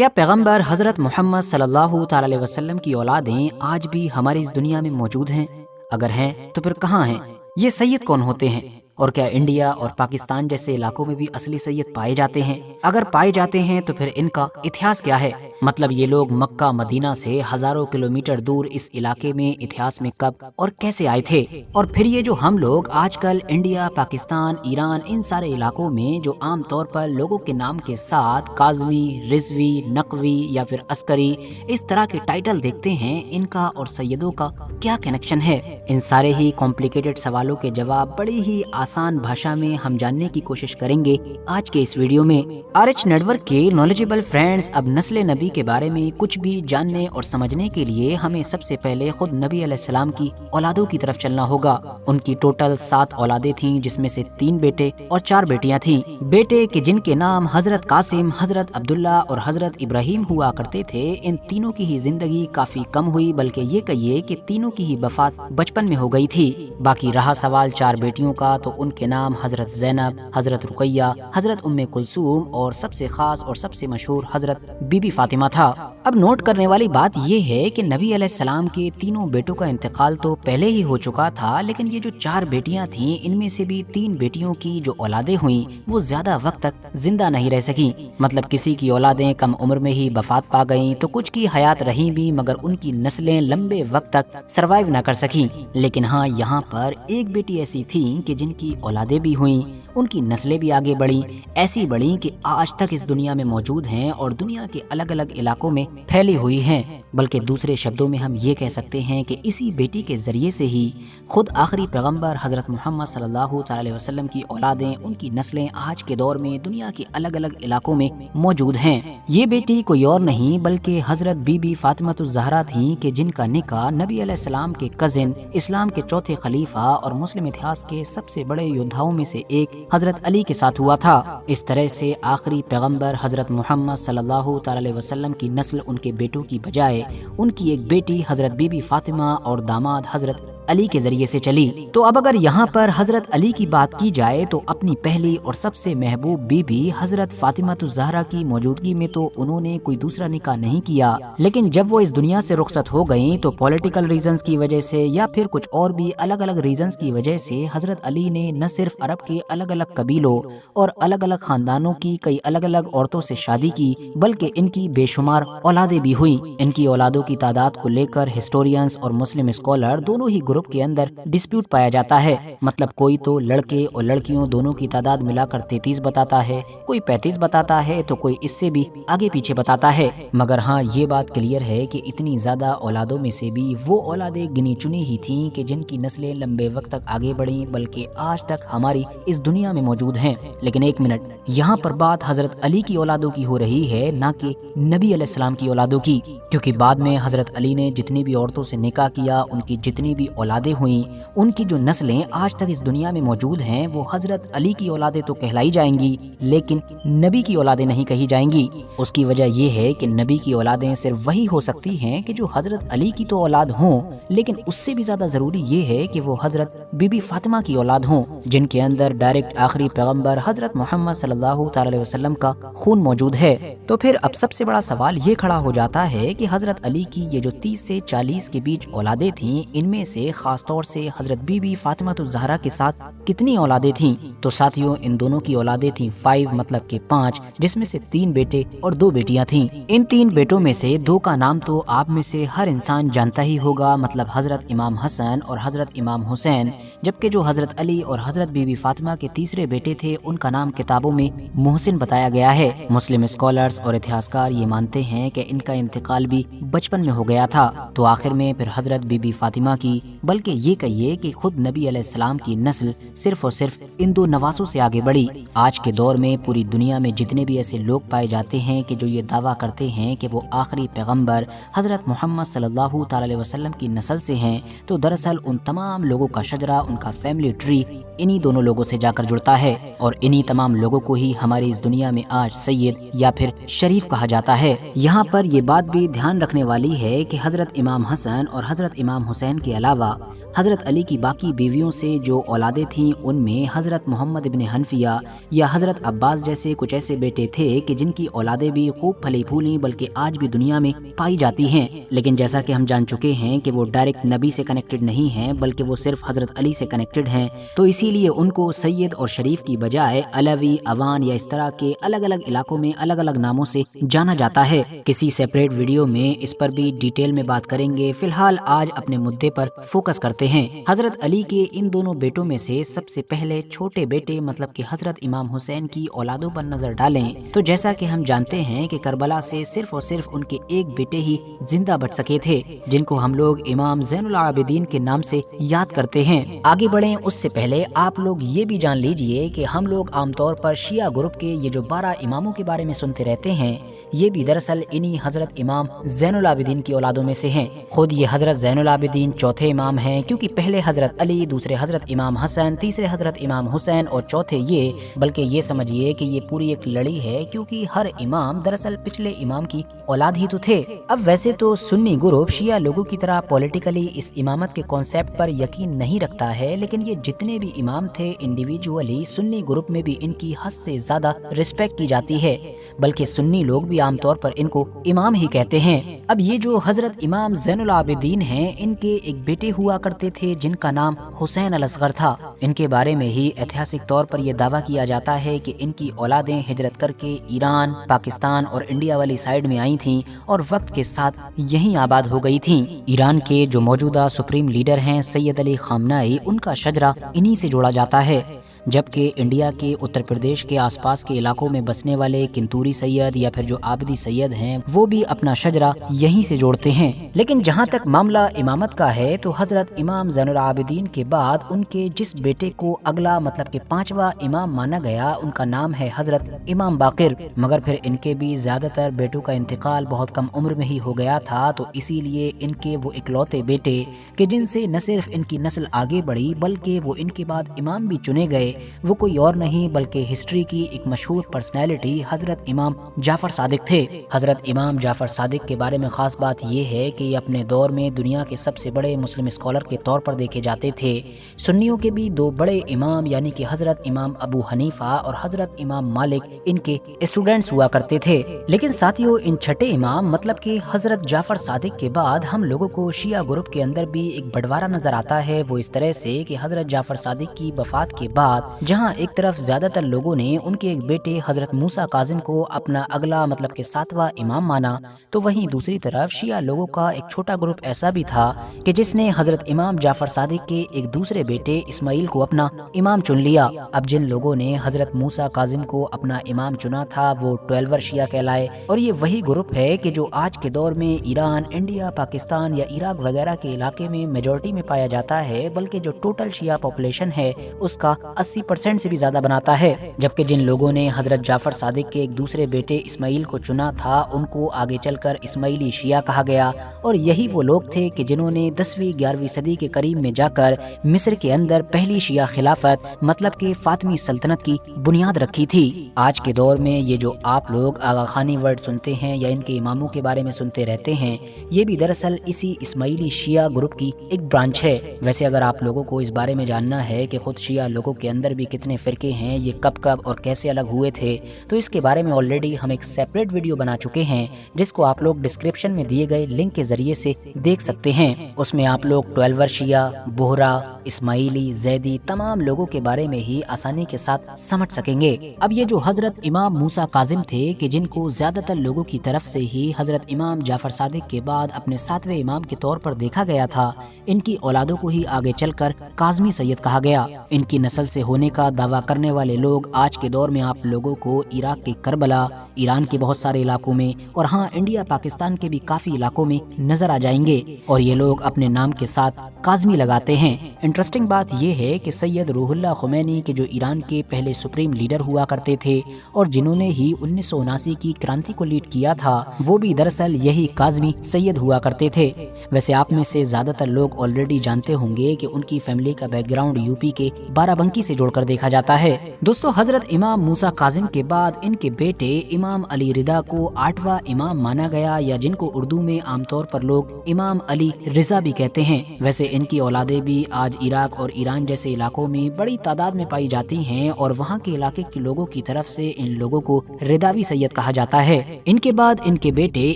کیا پیغمبر حضرت محمد صلی اللہ تعالی علیہ وسلم کی اولادیں آج بھی ہماری اس دنیا میں موجود ہیں؟ اگر ہیں تو پھر کہاں ہیں؟ یہ سید کون ہوتے ہیں؟ اور کیا انڈیا اور پاکستان جیسے علاقوں میں بھی اصلی سید پائے جاتے ہیں؟ اگر پائے جاتے ہیں تو پھر ان کا اتہاس کیا ہے؟ مطلب یہ لوگ مکہ مدینہ سے ہزاروں کلومیٹر دور اس علاقے میں اتہاس میں کب اور کیسے آئے تھے؟ اور پھر یہ جو ہم لوگ آج کل انڈیا، پاکستان، ایران، ان سارے علاقوں میں جو عام طور پر لوگوں کے نام کے ساتھ کاظمی، رضوی، نقوی یا پھر عسکری اس طرح کے ٹائٹل دیکھتے ہیں، ان کا اور سیدوں کا کیا کنیکشن ہے؟ ان سارے ہی کمپلیکیٹڈ سوالوں کے جواب بڑی ہی آسان بھاشا میں ہم جاننے کی کوشش کریں گے آج کے اس ویڈیو میں۔ آرچ نیٹ ورک کے نالجبل فرینڈز، اب نسل نبی کے بارے میں کچھ بھی جاننے اور سمجھنے کے لیے ہمیں سب سے پہلے خود نبی علیہ السلام کی اولادوں کی طرف چلنا ہوگا۔ ان کی ٹوٹل 7 اولادیں تھیں، جس میں سے 3 بیٹے اور 4 بیٹیاں تھیں۔ بیٹے کہ جن کے نام حضرت قاسم، حضرت عبداللہ اور حضرت ابراہیم ہوا کرتے تھے، ان تینوں کی ہی زندگی کافی کم ہوئی، بلکہ یہ کہیے کہ تینوں کی ہی وفات بچپن میں ہو گئی تھی۔ باقی رہا سوال 4 بیٹیوں کا، تو ان کے نام حضرت زینب، حضرت رقیہ، حضرت ام کلثوم اور سب سے خاص اور سب سے مشہور حضرت بی بی فاطمہ تھا۔ اب نوٹ کرنے والی بات یہ ہے کہ نبی علیہ السلام کے تینوں بیٹوں کا انتقال تو پہلے ہی ہو چکا تھا، لیکن یہ جو 4 بیٹیاں تھیں، ان میں سے بھی 3 بیٹیوں کی جو اولادیں ہوئیں وہ زیادہ وقت تک زندہ نہیں رہ سکیں۔ مطلب کسی کی اولادیں کم عمر میں ہی وفات پا گئیں، تو کچھ کی حیات رہیں بھی مگر ان کی نسلیں لمبے وقت تک سروائیو نہ کر سکیں۔ لیکن ہاں، یہاں پر ایک بیٹی ایسی تھیں کہ جن کی اولادیں بھی ہوئیں، ان کی نسلیں بھی آگے بڑھیں، ایسی بڑھیں کہ آج تک اس دنیا میں موجود ہیں اور دنیا کے الگ الگ علاقوں میں پھیلی ہوئی ہیں۔ بلکہ دوسرے شبدوں میں ہم یہ کہہ سکتے ہیں کہ اسی بیٹی کے ذریعے سے ہی خود آخری پیغمبر حضرت محمد صلی اللہ تعالی علیہ وسلم کی اولادیں، ان کی نسلیں آج کے دور میں دنیا کے الگ الگ علاقوں میں موجود ہیں۔ یہ بیٹی کوئی اور نہیں بلکہ حضرت بی بی فاطمہ الزہرا تھیں کہ جن کا نکاح نبی علیہ السلام کے کزن، اسلام کے چوتھے خلیفہ اور مسلم اتہاس کے سب سے بڑے یودھاؤں میں سے ایک حضرت علی کے ساتھ ہوا تھا۔ اس طرح سے آخری پیغمبر حضرت محمد صلی اللہ تعالی علیہ وسلم کی نسل ان کے بیٹوں کی بجائے ان کی ایک بیٹی حضرت بی بی فاطمہ اور داماد حضرت علی کے ذریعے سے چلی۔ تو اب اگر یہاں پر حضرت علی کی بات کی جائے تو اپنی پہلی اور سب سے محبوب بی بی حضرت فاطمہ الزہرا کی موجودگی میں تو انہوں نے کوئی دوسرا نکاح نہیں کیا، لیکن جب وہ اس دنیا سے رخصت ہو گئیں تو پولیٹیکل ریزنز کی وجہ سے یا پھر کچھ اور بھی الگ الگ ریزنز کی وجہ سے حضرت علی نے نہ صرف عرب کے الگ الگ قبیلوں اور الگ الگ خاندانوں کی کئی الگ الگ عورتوں سے شادی کی، بلکہ ان کی بے شمار اولادیں بھی ہوئیں۔ ان کی اولادوں کی تعداد کو لے کر ہسٹورینز اور مسلم اسکالر دونوں ہی گروپ کے اندر ڈسپیوٹ پایا جاتا ہے۔ مطلب کوئی تو لڑکے اور لڑکیوں دونوں کی تعداد ملا کر 33 بتاتا ہے، کوئی 35 بتاتا ہے، تو کوئی اس سے بھی آگے پیچھے بتاتا ہے۔ مگر ہاں، یہ بات کلیئر ہے کہ اتنی زیادہ اولادوں میں سے بھی وہ اولادیں گنی چنی ہی تھیں کہ جن کی نسلیں لمبے وقت تک آگے بڑھیں، بلکہ آج تک ہماری اس دنیا میں موجود ہیں۔ لیکن ایک منٹ، یہاں پر بات حضرت علی کی اولادوں کی ہو رہی ہے، نہ کہ نبی علیہ السلام کی اولادوں کی، کیونکہ بعد میں حضرت علی نے جتنی بھی عورتوں سے نکاح کیا، ان کی جتنی بھی اولادیں ہوئیں، ان کی جو نسلیں آج تک اس دنیا میں موجود ہیں وہ حضرت علی کی اولادیں تو کہلائی جائیں گی، لیکن نبی کی اولادیں نہیں کہی جائیں گی۔ اس کی وجہ یہ ہے کہ نبی کی اولادیں صرف وہی ہو سکتی ہیں کہ جو حضرت علی کی تو اولاد ہوں، لیکن اس سے بھی زیادہ ضروری یہ ہے کہ وہ حضرت بی بی فاطمہ کی اولاد ہوں، جن کے اندر ڈائریکٹ آخری پیغمبر حضرت محمد صلی اللہ تعالی علیہ وسلم کا خون موجود ہے۔ تو پھر اب سب سے بڑا سوال یہ کھڑا ہو جاتا ہے کہ حضرت علی کی یہ جو 30 سے 40 کے بیچ اولادیں تھیں، ان میں سے خاص طور سے حضرت بی بی فاطمہ الزہرا کے ساتھ کتنی اولادیں تھیں؟ تو ساتھیوں، ان دونوں کی اولادیں تھیں 5، مطلب کہ 5، جس میں سے 3 بیٹے اور 2 بیٹیاں تھیں۔ ان 3 بیٹوں میں سے 2 کا نام تو آپ میں سے ہر انسان جانتا ہی ہوگا، مطلب حضرت امام حسن اور حضرت امام حسین، جبکہ جو حضرت علی اور حضرت بی بی فاطمہ کے تیسرے بیٹے تھے ان کا نام کتابوں میں محسن بتایا گیا ہے۔ مسلم اسکالرز اور اتہاسکار یہ مانتے ہیں کہ ان کا انتقال بھی بچپن میں ہو گیا تھا۔ تو آخر میں پھر حضرت بی بی فاطمہ کی، بلکہ یہ کہیے کہ خود نبی علیہ السلام کی نسل صرف اور صرف ان 2 نواسوں سے آگے بڑھی۔ آج کے دور میں پوری دنیا میں جتنے بھی ایسے لوگ پائے جاتے ہیں کہ جو یہ دعویٰ کرتے ہیں کہ وہ آخری پیغمبر حضرت محمد صلی اللہ تعالی علیہ وسلم کی نسل سے ہیں، تو دراصل ان تمام لوگوں کا شجرہ، ان کا فیملی ٹری انہی دونوں لوگوں سے جا کر جڑتا ہے، اور انہی تمام لوگوں کو ہی ہماری اس دنیا میں آج سید یا پھر شریف کہا جاتا ہے۔ یہاں پر یہ بات بھی دھیان رکھنے والی ہے کہ حضرت امام حسن اور حضرت امام حسین کے علاوہ होगा। हज़रत अली की बाकी बीवियों से जो औलादें थीं उनमें हज़रत मोहम्मद इब्न हनफिया या हज़रत अब्बास जैसे कुछ ऐसे बेटे थे कि जिनकी औलादें भी खूब फली फूली बल्कि आज भी दुनिया में पाई जाती हैं। लेकिन जैसा कि हम जान चुके हैं कि वो डायरेक्ट नबी से कनेक्टेड नहीं हैं बल्कि वो सिर्फ हज़रत अली से कनेक्टेड हैं, तो इसीलिए उनको सैयद और शरीफ की बजाय अलवी, अवान या इस तरह के अलग अलग इलाकों में अलग अलग नामों से जाना जाता है। किसी सेपरेट वीडियो में इस पर भी डिटेल में बात करेंगे। फिलहाल आज अपने मुद्दे पर फोकस करते हैं। हजरत अली के इन दोनों बेटों में से सबसे पहले छोटे बेटे मतलब कि हजरत इमाम हुसैन की औलादों पर नजर डालें तो जैसा कि हम जानते हैं कि करबला से सिर्फ और सिर्फ उनके एक बेटे ही जिंदा बच सके थे, जिनको हम लोग इमाम ज़ैनुल आबिदीन के नाम से याद करते हैं। आगे बढ़ें उससे पहले आप लोग ये भी जान लीजिए कि हम लोग आमतौर पर शिया ग्रुप के ये जो 12 इमामों के बारे में सुनते रहते हैं, ये भी दरअसल इन्हीं हजरत इमाम ज़ैनुल आबिदीन की औलादों में से हैं। खुद ये हजरत ज़ैनुल आबिदीन चौथे इमाम हैं, क्योंकि पहले हजरत अली, दूसरे हजरत इमाम हसन, तीसरे हजरत इमाम हुसैन और चौथे ये, बल्कि ये समझिए कि ये पूरी एक लड़ी है, क्योंकि हर इमाम दरअसल पिछले इमाम की औलाद ही तो थे। अब वैसे तो सुन्नी ग्रुप शिया लोगों की तरह पॉलिटिकली इस इमामत के कॉन्सेप्ट पर यकीन नहीं रखता है, लेकिन ये जितने भी इमाम थे इंडिविजुअली सुन्नी ग्रुप में भी इनकी हद से ज्यादा रिस्पेक्ट की जाती है, बल्कि सुन्नी लोग भी आमतौर पर इनको इमाम ही कहते हैं। अब ये जो हजरत इमाम ज़ैनुल आबिदीन हैं, इनके एक बेटे हुआ करते थे जिनका नाम हुसैन अल असगर था। इनके बारे में ही ऐतिहासिक तौर पर यह दावा किया जाता है कि इनकी औलादें हिजरत करके ईरान, पाकिस्तान और इंडिया वाली साइड में आई थीं और वक्त के साथ यहीं आबाद हो गई थीं। ईरान के जो मौजूदा सुप्रीम लीडर हैं सैयद अली खामनाई, उनका शजरा इन्हीं से जोड़ा जाता है, जबकि इंडिया के उत्तर प्रदेश के आसपास के इलाकों में बसने वाले किंतूरी सैयद या फिर जो आबिदी सैयद हैं वो भी अपना शजरा यहीं से जोड़ते हैं। लेकिन जहां तक मामला इमामत का है तो हजरत इमाम ज़ैनुल आबिदीन के बाद उनके जिस बेटे को अगला मतलब कि 5वां इमाम माना गया, उनका नाम है हजरत इमाम बाकिर। मगर फिर इनके भी ज्यादातर बेटों का इंतकाल बहुत कम उम्र में ही हो गया था, तो इसीलिए इनके वो इकलौते बेटे कि जिनसे न सिर्फ इनकी नस्ल आगे बढ़ी बल्कि वो इनके बाद इमाम भी चुने गए, वो कोई और नहीं बल्कि हिस्ट्री की एक मशहूर पर्सनैलिटी हजरत इमाम जाफर सादिक थे। हजरत इमाम जाफर सादिक के बारे में खास बात यह है कि ये अपने दौर में दुनिया के सबसे बड़े मुस्लिम स्कॉलर के तौर पर देखे जाते थे। सुन्नियों के भी 2 बड़े इमाम यानी कि हजरत इमाम अबू हनीफा और हजरत इमाम मालिक इनके स्टूडेंट्स हुआ करते थे। लेकिन साथियों, इन छठे इमाम मतलब कि हजरत जाफर सादिक के बाद हम लोगों को शिया ग्रुप के अंदर भी एक बंटवारा नजर आता है। वो इस तरह से कि हजरत जाफर सादिक की वफात के बाद जहां एक तरफ ज्यादातर लोगों ने उनके एक बेटे हजरत मूसा काजिम को अपना अगला मतलब के 7वां इमाम माना, तो वहीं दूसरी तरफ शिया लोगों का एक छोटा ग्रुप ऐसा भी था कि जिसने हजरत इमाम जाफर सादिक के एक दूसरे बेटे इस्माइल को अपना इमाम चुन लिया। अब जिन लोगों ने हजरत मूसा काजिम को अपना इमाम चुना था वो 12वीं शिया कहलाए, और ये वही ग्रुप है कि जो आज के दौर में ईरान, इंडिया, पाकिस्तान या इराक वगैरह के इलाके में मेजॉरिटी में पाया जाता है, बल्कि जो टोटल शिया पॉपुलेशन है उसका 80% से भी ज्यादा बनाता है। जबकि जिन लोगों ने हजरत जाफर सादिक के एक दूसरे बेटे इस्माइल को चुना था उनको आगे चलकर इस्माइली शिया कहा गया, और यही वो लोग थे कि जिन्होंने 10वीं 11वीं सदी के करीब में जाकर मिस्र के अंदर पहली शिया खिलाफत मतलब कि फातिमी सल्तनत की बुनियाद रखी थी। आज के दौर में ये जो आप लोग आगा खानी वर्ड सुनते हैं या इनके इमामों के बारे में सुनते रहते हैं, ये भी दरअसल इसी इस्माइली शिया ग्रुप की एक ब्रांच है। वैसे अगर आप लोगों को इस बारे में जानना है कि खुद शिया लोगों के अंदर भी कितने फिरके हैं, ये कब कब और कैसे अलग हुए थे, तो इसके बारे में ऑलरेडी हम एक सेपरेट वीडियो बना चुके हैं जिसको आप लोग डिस्क्रिप्शन में दिए गए लिंक के जरिए से देख सकते हैं। उसमें आप लोग 12वीं शिया, बोहरा, इस्माइली, जैदी तमाम लोगों के बारे में ही आसानी के साथ समझ सकेंगे। अब ये जो हजरत इमाम मूसा काजिम थे कि जिनको ज्यादातर लोगों की तरफ से ही हजरत इमाम जाफर सादिक के बाद अपने 7वें इमाम के तौर पर देखा गया था, इनकी औलादों को ही आगे चलकर काज़मी सैयद कहा गया। इनकी नस्ल से होने का दावा करने वाले लोग आज के दौर में आप लोगों को इराक के करबला, ईरान के बहुत सारे इलाकों में और हाँ इंडिया पाकिस्तान के भी काफी इलाकों में नजर आ जाएंगे, और ये लोग अपने नाम के साथ काज़मी लगाते हैं। इंटरेस्टिंग बात यह है कि सैयद रूहुल्लाह खुमैनी के जो ईरान के पहले सुप्रीम लीडर हुआ करते थे और जिन्होंने ही 1979 की क्रांति को लीड किया था, वो भी दरअसल यही काज़मी सैयद हुआ करते थे। वैसे आप में से ज्यादातर लोग ऑलरेडी जानते होंगे कि उनकी फैमिली का बैकग्राउंड यूपी के बाराबंकी से जोड़कर देखा जाता है। दोस्तों, हजरत इमाम मूसा काजिम के बाद इनके बेटे इमाम अली रिदा को 8वां इमाम माना गया, या जिनको उर्दू में आमतौर पर लोग इमाम अली रिजा भी कहते हैं। वैसे इनकी औलादें भी आज इराक और ईरान जैसे इलाकों में बड़ी तादाद में पाई जाती हैं, और वहाँ के इलाके के लोगों की तरफ से इन लोगों को रिदावी सैयद कहा जाता है। इनके बाद इनके बेटे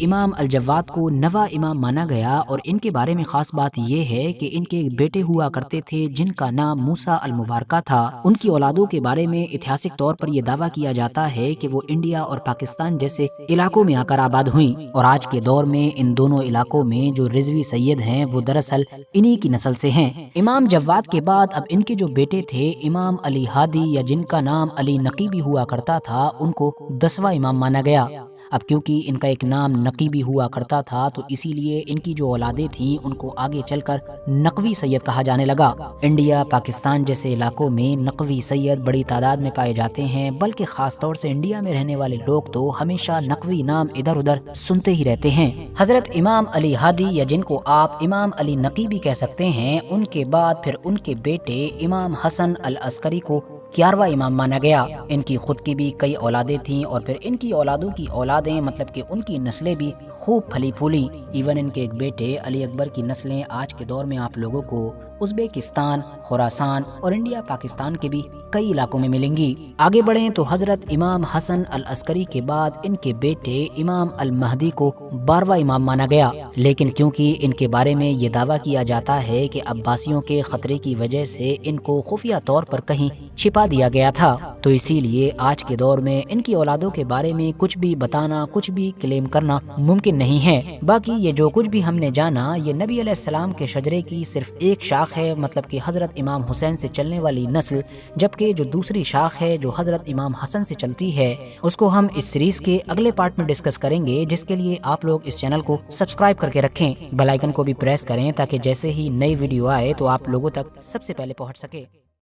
इमाम अल जवाद को 9वां इमाम माना गया, और इनके बारे में खास बात ये है कि इनके बेटे हुआ करते थे जिनका नाम मूसा अल मुबारका था। उनकी औलादों के बारे में ऐतिहासिक तौर पर यह दावा किया जाता है कि वो इंडिया और पाकिस्तान जैसे इलाकों में आकर आबाद हुई, और आज के दौर में इन दोनों इलाकों में जो रिजवी सैयद हैं वो दरअसल इन्हीं की नस्ल से हैं। इमाम जवाद के बाद अब इनके जो बेटे थे इमाम अली हादी, या जिनका नाम अली नकीबी हुआ करता था, उनको 10वां इमाम माना गया। अब क्योंकि इनका एक नाम नकीबी हुआ करता था तो इसीलिए इनकी जो औलादें थीं उनको आगे चलकर नकवी सैयद कहा जाने लगा। इंडिया पाकिस्तान जैसे इलाकों में नकवी सैयद बड़ी तादाद में पाए जाते हैं, बल्कि खास तौर से इंडिया में रहने वाले लोग तो हमेशा नकवी नाम इधर उधर सुनते ही रहते हैं। हजरत इमाम अली हादी, या जिनको आप इमाम अली नकीबी कह सकते हैं, उनके बाद फिर उनके बेटे इमाम हसन अल अस्करी को 11वां इमाम माना गया। इनकी खुद की भी कई औलादें थीं, और फिर इनकी औलादों की औलादें, मतलब कि उनकी नस्लें भी खूब फली फूली। इवन इनके एक बेटे अली अकबर की नस्लें आज के दौर में आप लोगों को उज़्बेकिस्तान, खुरासान और इंडिया पाकिस्तान के भी कई इलाकों में मिलेंगी। आगे बढ़ें तो हजरत इमाम हसन अल अस्करी के बाद इनके बेटे इमाम अल महदी को 12वां इमाम माना गया, लेकिन क्योंकि इनके बारे में ये दावा किया जाता है कि अब्बासियों के खतरे की वजह से इनको खुफिया तौर पर कहीं छिपा दिया गया था, तो इसीलिए आज के दौर में इनकी औलादों के बारे में कुछ भी बताना, कुछ भी क्लेम करना मुमकिन नहीं है। बाकी ये जो कुछ भी हमने जाना, ये नबी अलैहिस्सलाम के शजरे की सिर्फ एक शाख है, मतलब कि हजरत इमाम हुसैन से चलने वाली नस्ल, जबकि जो दूसरी शाख है जो हजरत इमाम हसन से चलती है उसको हम इस सीरीज के अगले पार्ट में डिस्कस करेंगे, जिसके लिए आप लोग इस चैनल को सब्सक्राइब करके रखें, बेल आइकन को भी प्रेस करें ताकि जैसे ही नई वीडियो आए तो आप लोगों तक सबसे पहले पहुंच सके।